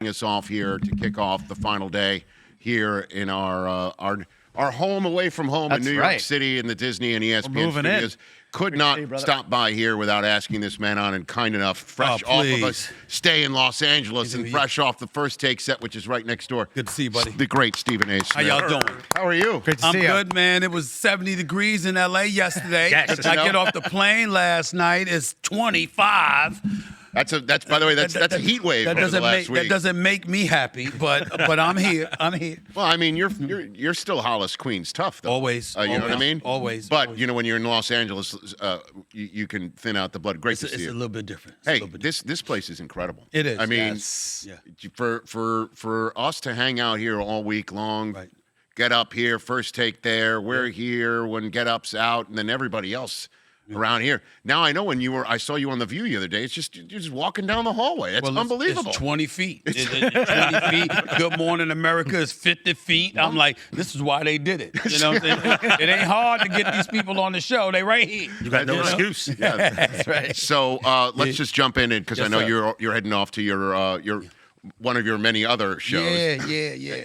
us off here to kick off the final day here in our home away from home in New York City in the Disney and ESPN studios. Could not stop by here without asking this man on, and kind enough, fresh off of a stay in Los Angeles and fresh off the First Take set, which is right next door. Good to see you, buddy. The great Stephen A. Smith. How y'all doing? How are you? Great to see you. I'm good, man. It was 70 degrees in L.A. yesterday. I get off the plane last night. It's 25. That's by the way, that's a heat wave over the last week. That doesn't make me happy, but I'm here. Well, I mean, you're still Hollis Queens tough, though. Always. You know what I mean? Always. But, you know, when you're in Los Angeles, you can thin out the blood. Great to see you. It's a little bit different. This place is incredible. It is. I mean, for us to hang out here all week long, Get Up here, First Take there, we're here when Get Up's out, and then everybody else around here. Now I know when I saw you on The View the other day. It's just you're just walking down the hallway. It's unbelievable. It's 20 feet. It's 20 feet. Good Morning America is 50 feet. I'm like, this is why they did it. You know what I'm saying? It ain't hard to get these people on the show. They right here. You got no excuse. Yeah, that's right. So let's just jump in because I know you're heading off to your one of your many other shows. Yeah.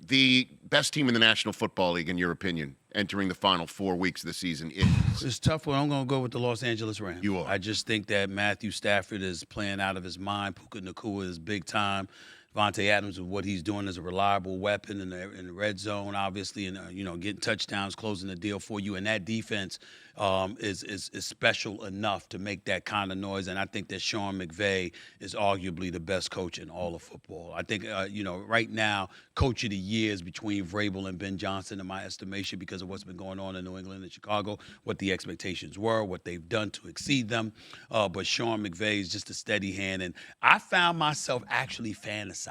The best team in the National Football League, in your opinion, entering the final 4 weeks of the season is? It's tough one. I'm going to go with the Los Angeles Rams. You are. I just think that Matthew Stafford is playing out of his mind. Puka Nacua is big time. Vontae Adams, with what he's doing as a reliable weapon in the red zone, obviously, and getting touchdowns, closing the deal for you. And that defense is special enough to make that kind of noise. And I think that Sean McVay is arguably the best coach in all of football. I think right now, coach of the year is between Vrabel and Ben Johnson, in my estimation, because of what's been going on in New England and Chicago, what the expectations were, what they've done to exceed them. But Sean McVay is just a steady hand, and I found myself actually fantasizing.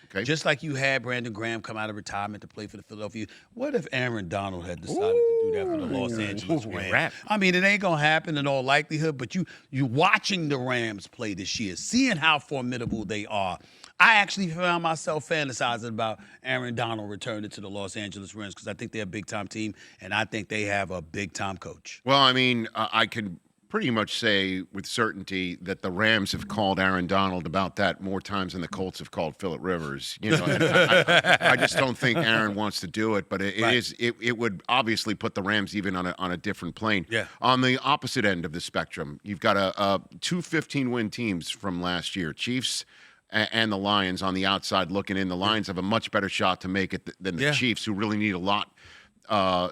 Okay. Just like you had Brandon Graham come out of retirement to play for the Philadelphia. What if Aaron Donald had decided to do that for the Los Angeles Rams? I mean, it ain't going to happen in all likelihood, but you watching the Rams play this year, seeing how formidable they are, I actually found myself fantasizing about Aaron Donald returning to the Los Angeles Rams because I think they're a big-time team, and I think they have a big-time coach. Well, I mean, I can pretty much say with certainty that the Rams have called Aaron Donald about that more times than the Colts have called Phillip Rivers. You know, I just don't think Aaron wants to do it, but it would obviously put the Rams even on a different plane. Yeah. On the opposite end of the spectrum, you've got two 15-win teams from last year, Chiefs and the Lions on the outside looking in. The Lions have a much better shot to make it than the Chiefs, who really need a lot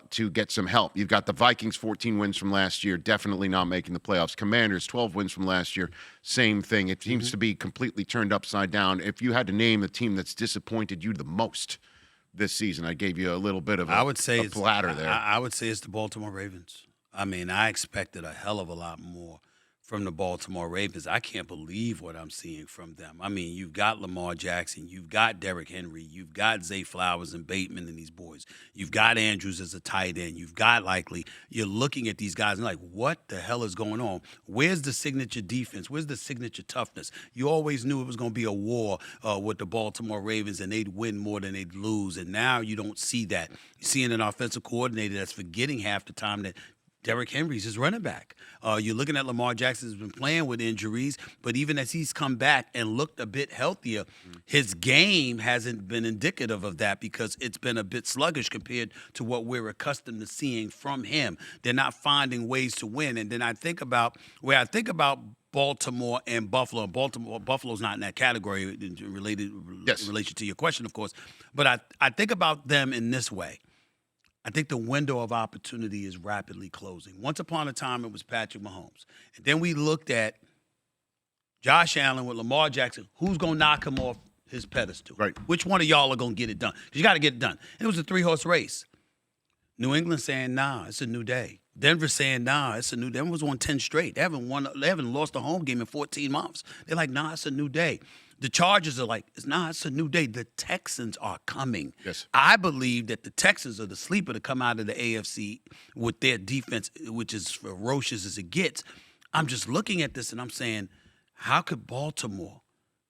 to get some help. You've got the Vikings, 14 wins from last year, definitely not making the playoffs. Commanders, 12 wins from last year, same thing. It seems to be completely turned upside down. If you had to name the team that's disappointed you the most this season, I gave you a little bit of a platter there. I would say it's the Baltimore Ravens. I mean, I expected a hell of a lot more from the Baltimore Ravens. I can't believe what I'm seeing from them. I mean, you've got Lamar Jackson, you've got Derrick Henry, you've got Zay Flowers and Bateman and these boys. You've got Andrews as a tight end. You've got Likely. You're looking at these guys and like, what the hell is going on? Where's the signature defense? Where's the signature toughness? You always knew it was going to be a war with the Baltimore Ravens, and they'd win more than they'd lose. And now you don't see that. You're seeing an offensive coordinator that's forgetting half the time that Derrick Henry's his running back. You're looking at Lamar Jackson has been playing with injuries, but even as he's come back and looked a bit healthier, his game hasn't been indicative of that because it's been a bit sluggish compared to what we're accustomed to seeing from him. They're not finding ways to win. And then I think about Baltimore and Buffalo. Buffalo's not in that category in relation to your question, of course. But I think about them in this way. I think the window of opportunity is rapidly closing. Once upon a time, it was Patrick Mahomes. And then we looked at Josh Allen with Lamar Jackson. Who's going to knock him off his pedestal? Right. Which one of y'all are going to get it done? Because you got to get it done. And it was a 3-horse race. New England saying, nah, it's a new day. Denver saying, nah, it's a new day. Denver was on 10 straight. They haven't lost a home game in 14 months. They're like, nah, it's a new day. The Chargers are like, it's a new day. The Texans are coming. Yes. I believe that the Texans are the sleeper to come out of the AFC with their defense, which is ferocious as it gets. I'm just looking at this and I'm saying, how could Baltimore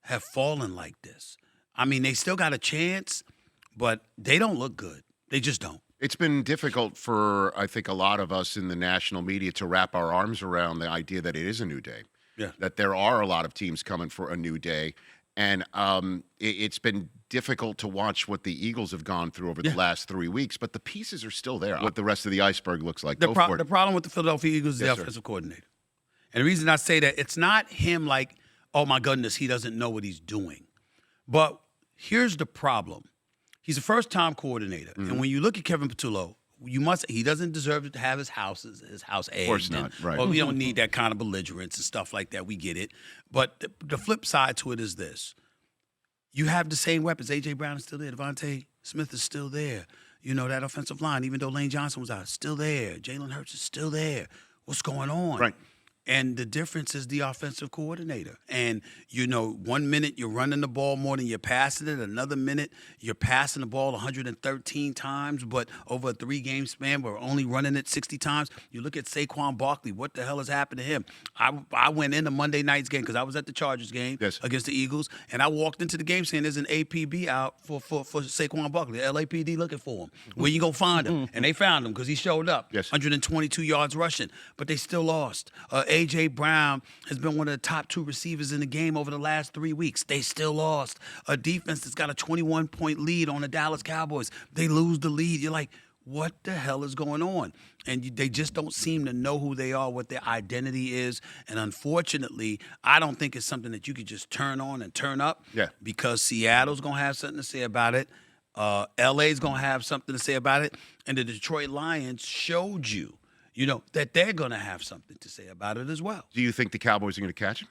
have fallen like this? I mean, they still got a chance, but they don't look good. They just don't. It's been difficult for, I think, a lot of us in the national media to wrap our arms around the idea that it is a new day. Yeah. That there are a lot of teams coming for a new day. And it's been difficult to watch what the Eagles have gone through over the last 3 weeks, but the pieces are still there. What the rest of the iceberg looks like. The problem with the Philadelphia Eagles is the offensive coordinator. And the reason I say that, it's not him like, oh, my goodness, he doesn't know what he's doing. But here's the problem. He's a first-time coordinator. Mm-hmm. And when you look at Kevin Patullo, he doesn't deserve to have his house egged. Of course not, right. Well, we don't need that kind of belligerence and stuff like that. We get it. But the flip side to it is this. You have the same weapons. A.J. Brown is still there. Devontae Smith is still there. You know, that offensive line, even though Lane Johnson was out, still there. Jalen Hurts is still there. What's going on? Right. And the difference is the offensive coordinator. And, 1 minute you're running the ball more than you're passing it. Another minute you're passing the ball 113 times, but over a 3-game span, we're only running it 60 times. You look at Saquon Barkley. What the hell has happened to him? I went into Monday night's game because I was at the Chargers game against the Eagles, and I walked into the game saying there's an APB out for Saquon Barkley. The LAPD looking for him. Where you go find him? And they found him because he showed up. 122 yards rushing, but they still lost. A.J. Brown has been one of the top 2 receivers in the game over the last 3 weeks. They still lost. A defense that's got a 21-point lead on the Dallas Cowboys. They lose the lead. You're like, what the hell is going on? And they just don't seem to know who they are, what their identity is. And unfortunately, I don't think it's something that you could just turn on and turn up. Because Seattle's going to have something to say about it. LA's going to have something to say about it. And the Detroit Lions showed you, that they're going to have something to say about it as well. Do you think the Cowboys are going to catch him?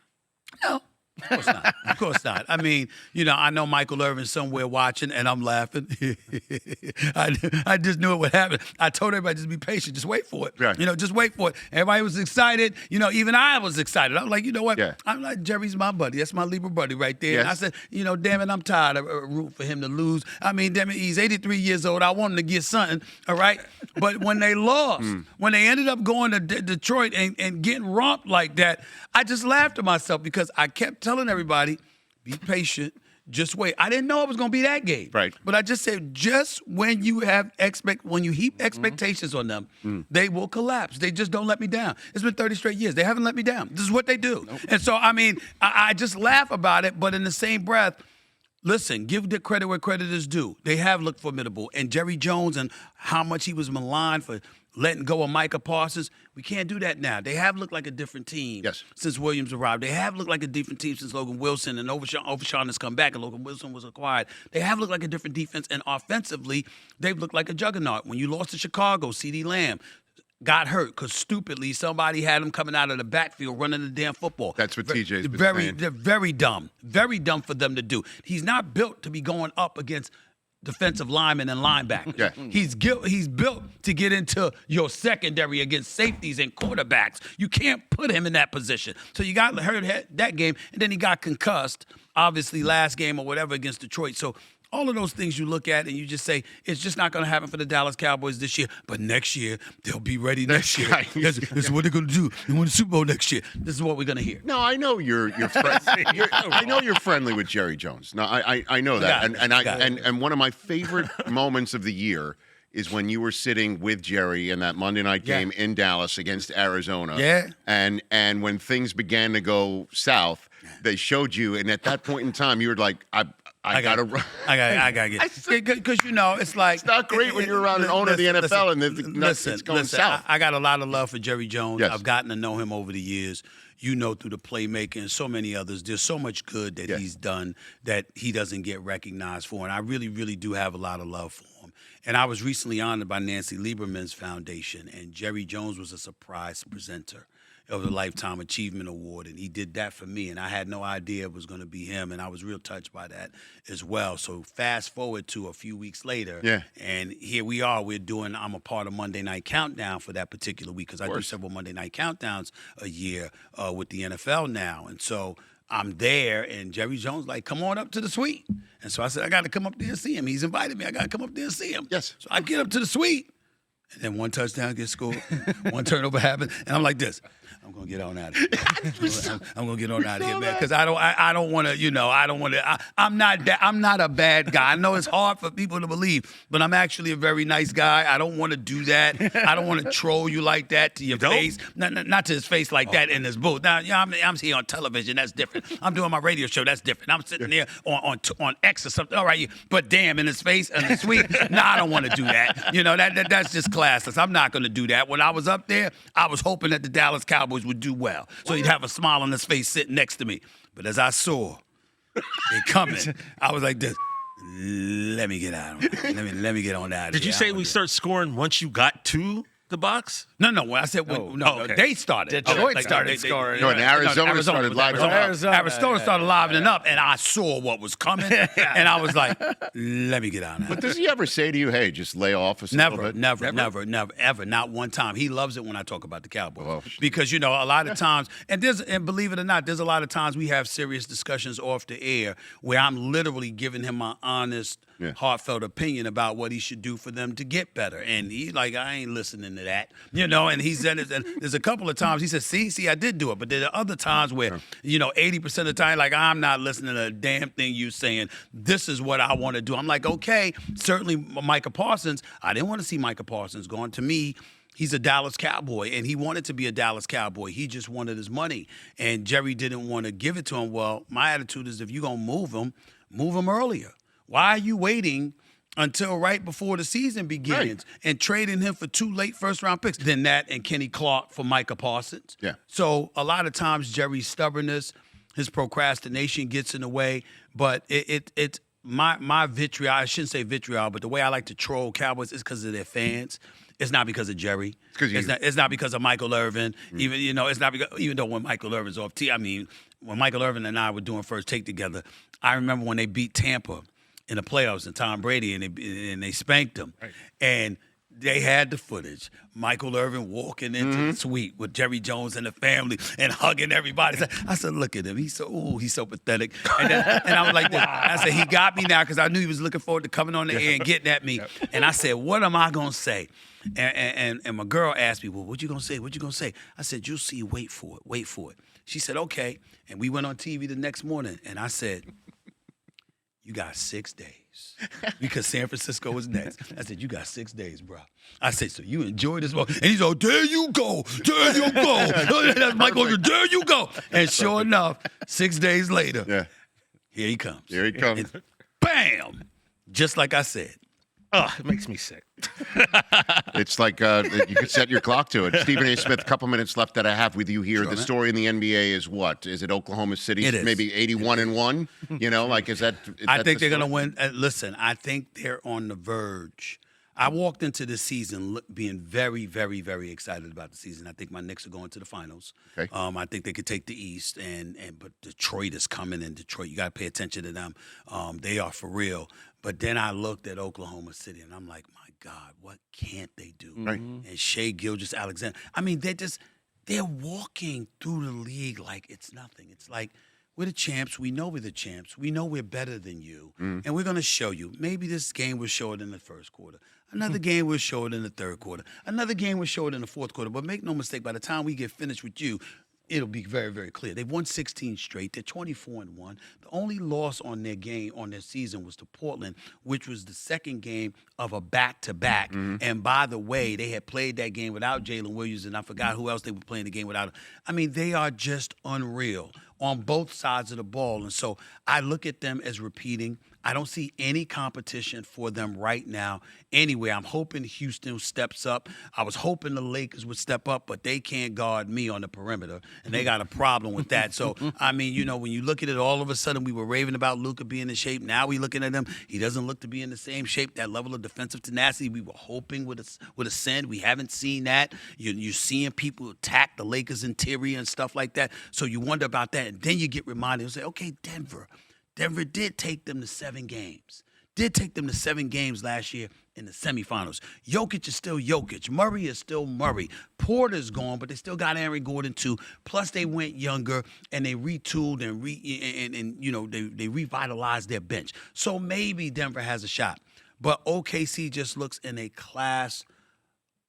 No. Of course not. Of course not. I mean, I know Michael Irvin's somewhere watching, and I'm laughing. I just knew it would happen. I told everybody, just be patient. Just wait for it. Right. Just wait for it. Everybody was excited. Even I was excited. I was like, you know what? Yeah. I'm like, Jerry's my buddy. That's my Libra buddy right there. Yes. And I said, damn it, I'm tired of rooting for him to lose. I mean, damn it, he's 83 years old. I want him to get something, all right? But when they lost, when they ended up going to Detroit and getting romped like that, I just laughed at myself because I kept telling everybody, be patient, just wait. I didn't know it was going to be that game. Right. But I just said, just when you heap expectations on them, they will collapse. They just don't let me down. It's been 30 straight years. They haven't let me down. This is what they do. Nope. And so, I mean, I just laugh about it, but in the same breath, listen, give the credit where credit is due. They have looked formidable. And Jerry Jones and how much he was maligned for letting go of Micah Parsons, we can't do that now. They have looked like a different team since Williams arrived. They have looked like a different team since Logan Wilson and Overshawn has come back and Logan Wilson was acquired. They have looked like a different defense, and offensively, they've looked like a juggernaut. When you lost to Chicago, CeeDee Lamb got hurt because stupidly somebody had him coming out of the backfield running the damn football. That's what TJ's been saying. They're very dumb. Very dumb for them to do. He's not built to be going up against defensive linemen and linebackers. He's built to get into your secondary against safeties and quarterbacks. You can't put him in that position. So you got hurt that game, and then he got concussed, obviously last game or whatever against Detroit. So all of those things you look at and you just say, it's just not going to happen for the Dallas Cowboys this year. But next year, they'll be ready next year. This is what they're going to do. They win the Super Bowl next year. This is what we're going to hear. No, I know you're I know you're friendly with Jerry Jones. No, I know that. And one of my favorite moments of the year is when you were sitting with Jerry in that Monday night game in Dallas against Arizona. Yeah. And when things began to go south, they showed you, and at that point in time, you were like, I gotta get because it's like it's not great when you're around an owner of the NFL and it's going south. I got a lot of love for Jerry Jones. Yes. I've gotten to know him over the years. Through the playmaking and so many others. There's so much good that he's done that he doesn't get recognized for, and I really, really do have a lot of love for him. And I was recently honored by Nancy Lieberman's foundation, and Jerry Jones was a surprise presenter of the Lifetime Achievement Award, and he did that for me, and I had no idea it was going to be him, and I was real touched by that as well. So fast forward to a few weeks later, and here we are. I'm a part of Monday Night Countdown for that particular week because I do several Monday Night Countdowns a year with the NFL now, and so I'm there, and Jerry Jones like, come on up to the suite. And so I said, I got to come up there and see him. He's invited me. I got to come up there and see him. Yes. So I get up to the suite, And then one touchdown gets scored, one turnover happens, and I'm like this. I'm gonna get on out of here. I'm gonna get on out of here, man, because I don't want to, I don't want to. I'm not a bad guy. I know it's hard for people to believe, but I'm actually a very nice guy. I don't want to do that. I don't want to troll you like that to your face. Not to his face like that in his booth. Now, I'm here on television. That's different. I'm doing my radio show. That's different. I'm sitting there on X or something. All right, but damn, in his face and his sweet. Nah, I don't want to do that. That's just classless. I'm not going to do that. When I was up there, I was hoping that the Dallas Cowboys would do well. So he'd have a smile on his face sitting next to me. But as I saw they coming, I was like this. Let me get out. Let me get on out of here. Did you say we start scoring once you got to the box? No. When I said they started. Detroit started scoring. No, and Arizona started livening up. Arizona started livening up, and I saw what was coming, and I was like, let me get out now. But does he ever say to you, hey, just lay off a little bit? Never, ever. Not one time. He loves it when I talk about the Cowboys. Because, a lot of times, and believe it or not, there's a lot of times we have serious discussions off the air where I'm literally giving him my honest, heartfelt opinion about what he should do for them to get better. And he's like, I ain't listening to that. And he said, and there's a couple of times he said, see, I did do it. But there are other times where, 80% of the time, like, I'm not listening to a damn thing you saying. This is what I want to do. I'm like, okay, certainly Micah Parsons. I didn't want to see Micah Parsons going. To me, he's a Dallas Cowboy, and he wanted to be a Dallas Cowboy. He just wanted his money, and Jerry didn't want to give it to him. Well, my attitude is if you're going to move him earlier. Why are you waiting until right before the season begins and trading him for 2 late first-round picks? Then that and Kenny Clark for Micah Parsons. Yeah. So a lot of times Jerry's stubbornness, his procrastination gets in the way, but it's my vitriol. I shouldn't say vitriol, but the way I like to troll Cowboys is because of their fans. It's not because of Jerry. It's not because of Michael Irvin. It's not because, even though when Michael Irvin's off tee, when Michael Irvin and I were doing First Take together, I remember when they beat Tampa in the playoffs and Tom Brady and they spanked them. Right. And they had the footage. Michael Irvin walking into the suite with Jerry Jones and the family and hugging everybody. I said, look at him. He's so pathetic. And I was like, this. I said, he got me now because I knew he was looking forward to coming on the air and getting at me. Yep. And I said, what am I going to say? And my girl asked me, well, what you going to say? What you going to say? I said, you'll see. Wait for it. She said, okay. And we went on TV the next morning. And I said, you got 6 days. Because San Francisco was next. I said, you got 6 days, bro. I said, so you enjoy this moment. And he's like, there you go. That's Michael, there you go. And sure enough, 6 days later, here he comes. And bam! Just like I said. Oh, it makes me sick. It's like you could set your clock to it. Stephen A. Smith, a couple minutes left that I have with you here. Sure, the story in the NBA is what? Is it Oklahoma City? It is. Maybe 81-1? Is that? I think they're going to win. Listen, I think they're on the verge. I walked into this season being very, very, very excited about the season. I think my Knicks are going to the finals. Okay. I think they could take the East, but Detroit is coming, and Detroit, you got to pay attention to them. They are for real. But then I looked at Oklahoma City, and I'm like, my God, what can't they do? Right. And Shai Gilgeous-Alexander. They're walking through the league like it's nothing. It's like, we're the champs. We know we're the champs. We know we're better than you. And we're going to show you. Maybe this game was short in the first quarter. Another game was short in the third quarter. Another game was short in the fourth quarter. But make no mistake, by the time we get finished with you, it'll be very, very clear. They've won 16 straight. They're 24-1. The only loss on their season was to Portland, which was the second game of a back-to-back. And by the way, they had played that game without Jalen Williams, and I forgot who else they were playing the game without. They are just unreal on both sides of the ball. And so I look at them as repeating. I don't see any competition for them right now anywhere. I'm hoping Houston steps up. I was hoping the Lakers would step up, but they can't guard me on the perimeter, and they got a problem with that. So, when you look at it, all of a sudden we were raving about Luka being in shape. Now we're looking at him. He doesn't look to be in the same shape, that level of defensive tenacity we were hoping would ascend. We haven't seen that. You're seeing people attack the Lakers' interior and stuff like that. So you wonder about that. And then you get reminded and say, okay, Denver did take them to 7 games. Did take them to 7 games last year in the semifinals. Jokic is still Jokic. Murray is still Murray. Porter's gone, but they still got Aaron Gordon too. Plus they went younger and they retooled and they revitalized their bench. So maybe Denver has a shot. But OKC just looks in a class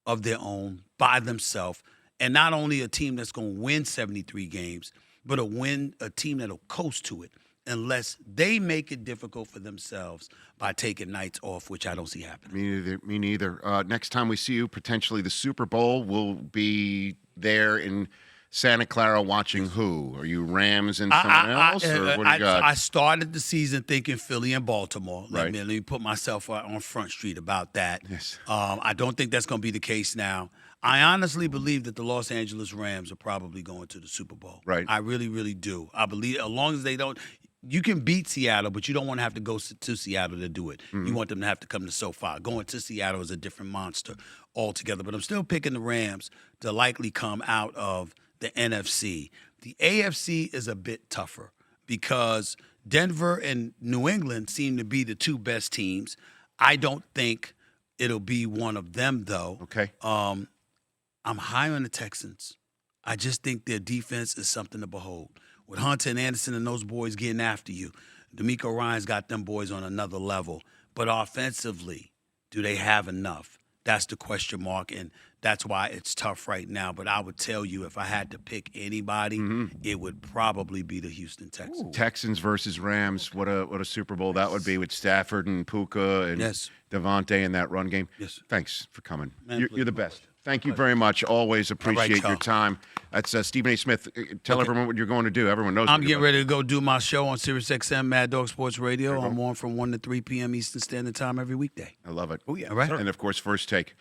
of their own by themselves, and not only a team that's going to win 73 games, but a team that'll coast to it unless they make it difficult for themselves by taking nights off, which I don't see happening. Me neither. Next time we see you, potentially the Super Bowl will be there in Santa Clara watching who? Are you Rams and someone else? Or what do you got? I started the season thinking Philly and Baltimore. Right. Let me put myself on Front Street about that. Yes. I don't think that's going to be the case now. I honestly believe that the Los Angeles Rams are probably going to the Super Bowl. Right. I really, really do. I believe as long as they don't – you can beat Seattle, but you don't want to have to go to Seattle to do it. Mm-hmm. You want them to have to come to SoFi. Going to Seattle is a different monster altogether. But I'm still picking the Rams to likely come out of the NFC. The AFC is a bit tougher because Denver and New England seem to be the two best teams. I don't think it'll be one of them, though. Okay. I'm high on the Texans. I just think their defense is something to behold. With Hunter and Anderson and those boys getting after you, D'Amico Ryan's got them boys on another level. But offensively, do they have enough? That's the question mark, and that's why it's tough right now. But I would tell you, if I had to pick anybody, it would probably be the Houston Texans. Ooh. Texans versus Rams. What a Super Bowl that would be with Stafford and Puka and Devontae in that run game. Yes. Thanks for coming. Man, you're the best. Thank you very much. Always appreciate your time. That's Stephen A. Smith. Tell everyone what you're going to do. Everyone knows. I'm getting ready to go do my show on SiriusXM Mad Dog Sports Radio. I'm on from 1 to 3 p.m. Eastern Standard Time every weekday. I love it. Oh, yeah. All right. And, of course, First Take.